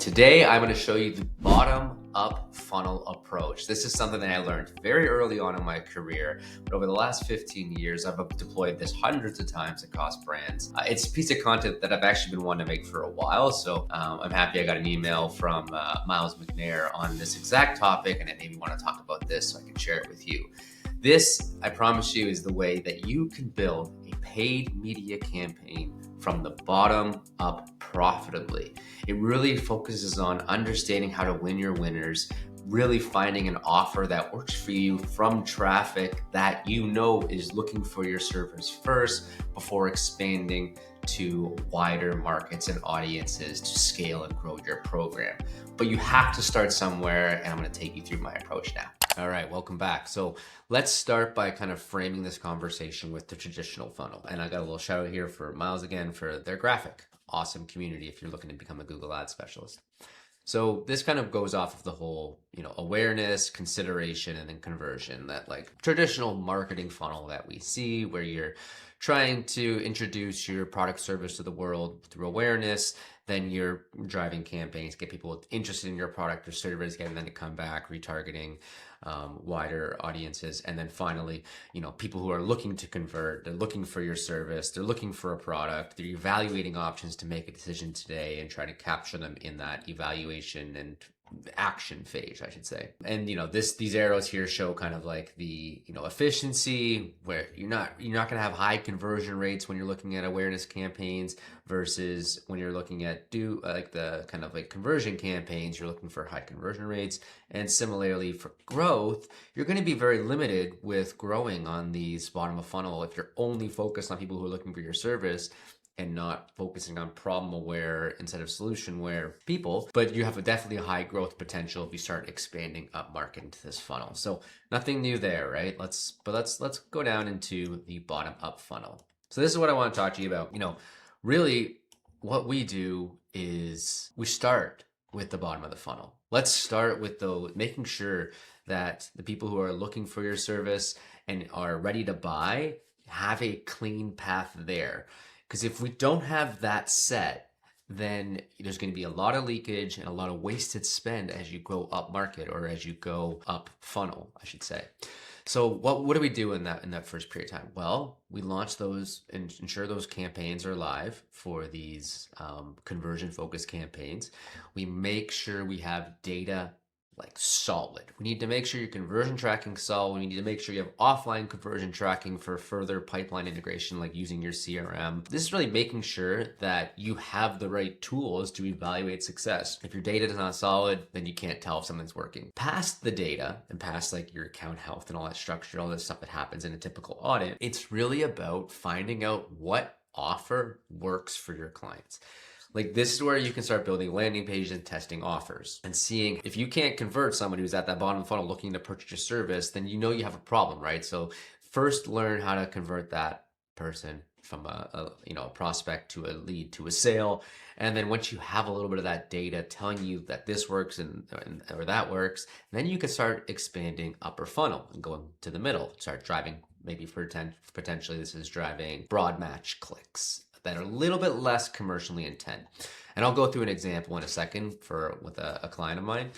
Today, I'm going to show you the bottom-up funnel approach. This is something that I learned very early on in my career, but over the last 15 years, I've deployed this hundreds of times across brands. It's a piece of content that I've actually been wanting to make for a while, so I'm happy I got an email from Miles McNair on this exact topic, and it made me want to talk about this so I can share it with you. This, I promise you, is the way that you can build a paid media campaign from the bottom up profitably. It really focuses on understanding how to win your winners, really finding an offer that works for you from traffic that you know is looking for your service first before expanding to wider markets and audiences to scale and grow your program. But you have to start somewhere, and I'm going to take you through my approach now. All right, welcome back. So let's start by kind of framing this conversation with the traditional funnel. And I got a little shout out here for Miles again for their graphic. Awesome community if you're looking to become a Google Ads specialist. So this kind of goes off of the whole, awareness, consideration, and then conversion, that like traditional marketing funnel that we see where you're trying to introduce your product service to the world through awareness. Then you're driving campaigns, get people interested in your product or service, getting them to come back, retargeting wider audiences. And then finally, people who are looking to convert, they're looking for your service, they're looking for a product, they're evaluating options to make a decision today and try to capture them in that evaluation and action phase, I should say. And these arrows here show kind of like the efficiency, where you're not going to have high conversion rates when you're looking at awareness campaigns versus when you're looking at the kind of like conversion campaigns, you're looking for high conversion rates. And similarly for growth, you're going to be very limited with growing on these bottom of funnel if you're only focused on people who are looking for your service and not focusing on problem aware instead of solution aware people. But you have definitely a high growth potential if you start expanding up market into this funnel. So nothing new there, right? Let's go down into the bottom up funnel. So this is what I want to talk to you about. Really what we do is we start with the bottom of the funnel. Let's start with making sure that the people who are looking for your service and are ready to buy have a clean path there. Because if we don't have that set, then there's going to be a lot of leakage and a lot of wasted spend as you go up market, or as you go up funnel, I should say. So what do we do in that first period of time? Well, we launch those and ensure those campaigns are live for these conversion focused campaigns. We make sure we have data like solid. We need to make sure your conversion tracking solid. We need to make sure you have offline conversion tracking for further pipeline integration, like using your CRM. This is really making sure that you have the right tools to evaluate success. If your data is not solid, then you can't tell if something's working. Past the data and past like your account health and all that structure, all this stuff that happens in a typical audit, it's really about finding out what offer works for your clients. Like this is where you can start building landing pages and testing offers and seeing if you can't convert someone who's at that bottom of the funnel looking to purchase your service, then you have a problem, right? So first learn how to convert that person from a prospect to a lead to a sale. And then once you have a little bit of that data telling you that this works or that works, then you can start expanding upper funnel and going to the middle, start driving, maybe potentially this is driving broad match clicks that are a little bit less commercially intent. And I'll go through an example in a second with a client of mine,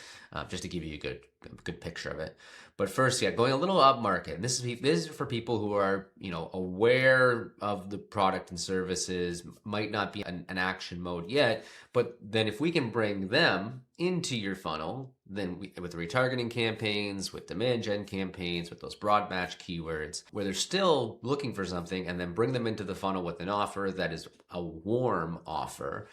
just to give you a good picture of it. But first, going a little up market. And this is for people who are aware of the product and services, might not be an action mode yet. But then if we can bring them into your funnel, then with the retargeting campaigns, with demand gen campaigns, with those broad match keywords, where they're still looking for something, and then bring them into the funnel with an offer that is a warm offer.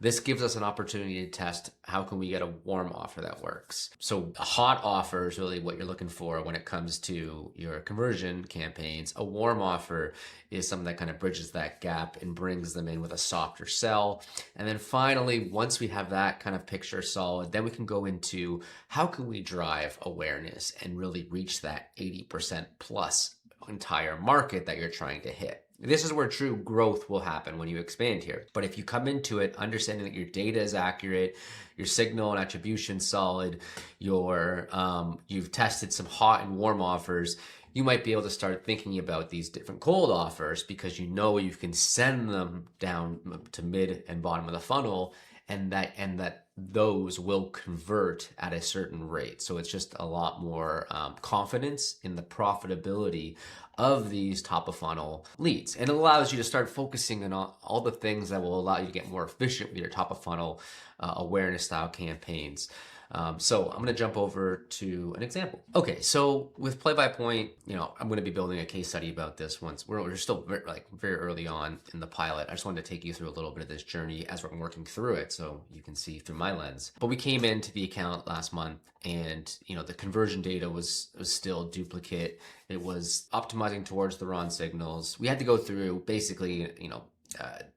This gives us an opportunity to test how can we get a warm offer that works. So a hot offer is really what you're looking for when it comes to your conversion campaigns. A warm offer is something that kind of bridges that gap and brings them in with a softer sell. And then finally, once we have that kind of picture solid, then we can go into how can we drive awareness and really reach that 80% plus entire market that you're trying to hit. This is where true growth will happen when you expand here. But if you come into it understanding that your data is accurate, your signal and attribution solid, you've tested some hot and warm offers, you might be able to start thinking about these different cold offers because you can send them down to mid and bottom of the funnel, and that those will convert at a certain rate. So it's just a lot more confidence in the profitability of these top of funnel leads. And it allows you to start focusing on all the things that will allow you to get more efficient with your top of funnel awareness style campaigns. So I'm going to jump over to an example. Okay, so with Play by Point, I'm going to be building a case study about this once we're still very early on in the pilot. I just wanted to take you through a little bit of this journey as we're working through it, so you can see through my lens. But we came into the account last month, and the conversion data was still duplicate. It was optimizing towards the wrong signals. We had to go through basically,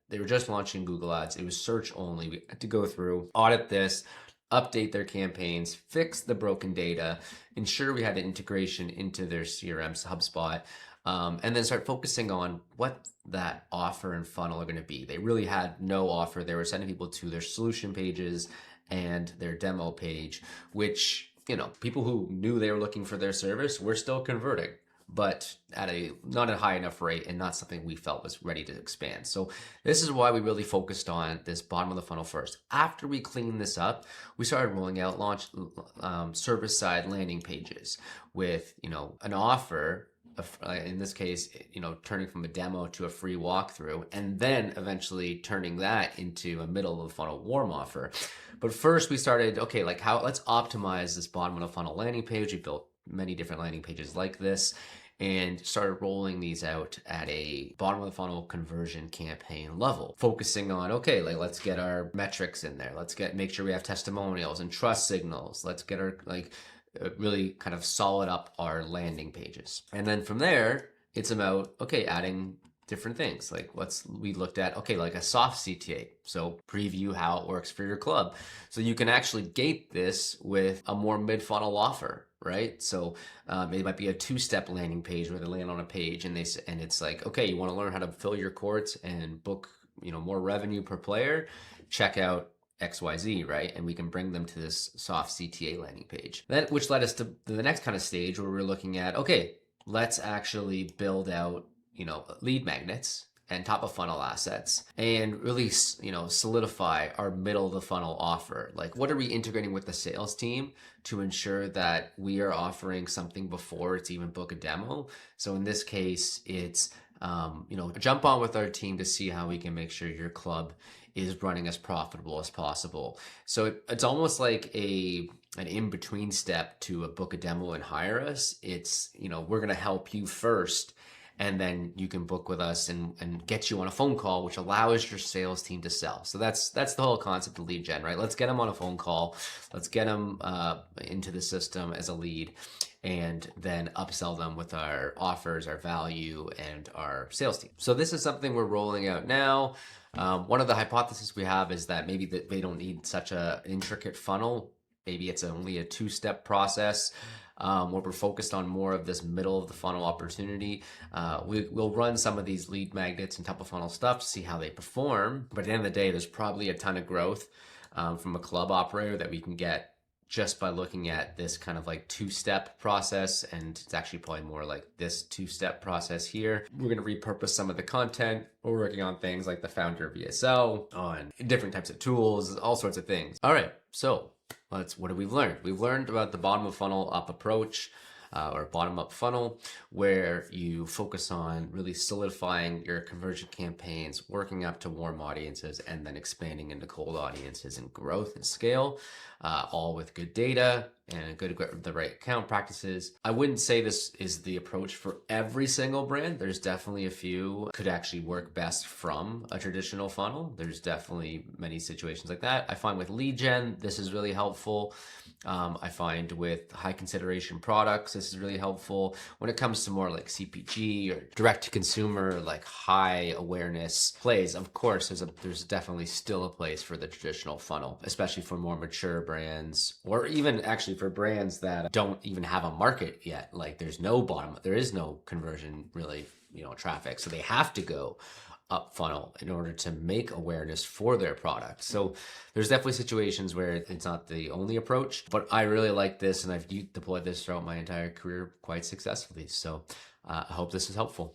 they were just launching Google Ads. It was search only. We had to go through, audit this, update their campaigns, fix the broken data, ensure we had an integration into their CRM, HubSpot, and then start focusing on what that offer and funnel are going to be. They really had no offer. They were sending people to their solution pages and their demo page, which, people who knew they were looking for their service were still converting, but at not a high enough rate and not something we felt was ready to expand. So this is why we really focused on this bottom of the funnel first. After we cleaned this up, we started rolling out service side landing pages with, an offer in this case, turning from a demo to a free walkthrough, and then eventually turning that into a middle of the funnel warm offer. But first we started, let's optimize this bottom of the funnel landing page. We built many different landing pages like this and started rolling these out at a bottom of the funnel conversion campaign level, focusing on, let's get our metrics in there. Let's make sure we have testimonials and trust signals. Let's get our really kind of solid up our landing pages. And then from there, it's about, adding different things. We looked at, a soft CTA. So preview how it works for your club. So you can actually gate this with a more mid-funnel offer, right? So it might be a two-step landing page where they land on a page and it's like, you want to learn how to fill your courts and book, more revenue per player, check out XYZ, right? And we can bring them to this soft CTA landing page. Which led us to the next kind of stage where we're looking at, let's actually build out, lead magnets and top of funnel assets and really, solidify our middle of the funnel offer. What are we integrating with the sales team to ensure that we are offering something before it's even book a demo? So in this case, it's, jump on with our team to see how we can make sure your club is running as profitable as possible. So it's almost like an in-between step to a book a demo and hire us. It's, we're going to help you first, and then you can book with us and get you on a phone call, which allows your sales team to sell. So that's the whole concept of lead gen, right? Let's get them on a phone call. Let's get them into the system as a lead, and then upsell them with our offers, our value, and our sales team. So this is something we're rolling out now. One of the hypotheses we have is that maybe that they don't need such an intricate funnel. Maybe it's only a two-step process where we're focused on more of this middle of the funnel opportunity. We'll run some of these lead magnets and top of funnel stuff to see how they perform. But at the end of the day, there's probably a ton of growth from a club operator that we can get just by looking at this kind of two-step process, and it's actually probably more like this two-step process here. We're going to repurpose some of the content. We're working on things like the Founder VSL, on different types of tools, all sorts of things. All right, so what have we learned? We've learned about the bottom of funnel up approach, or bottom up funnel, where you focus on really solidifying your conversion campaigns, working up to warm audiences, and then expanding into cold audiences and growth and scale, all with good data and the right account practices. I wouldn't say this is the approach for every single brand. There's definitely a few could actually work best from a traditional funnel. There's definitely many situations like that. I find with lead gen, this is really helpful. I find with high consideration products, this is really helpful. When it comes to more like CPG or direct to consumer, like high awareness plays, of course, there's definitely still a place for the traditional funnel, especially for more mature brands, or even actually for brands that don't even have a market yet. There is no conversion really, traffic. So they have to go up funnel in order to make awareness for their product. So there's definitely situations where it's not the only approach, but I really like this, and I've deployed this throughout my entire career quite successfully. So I hope this is helpful.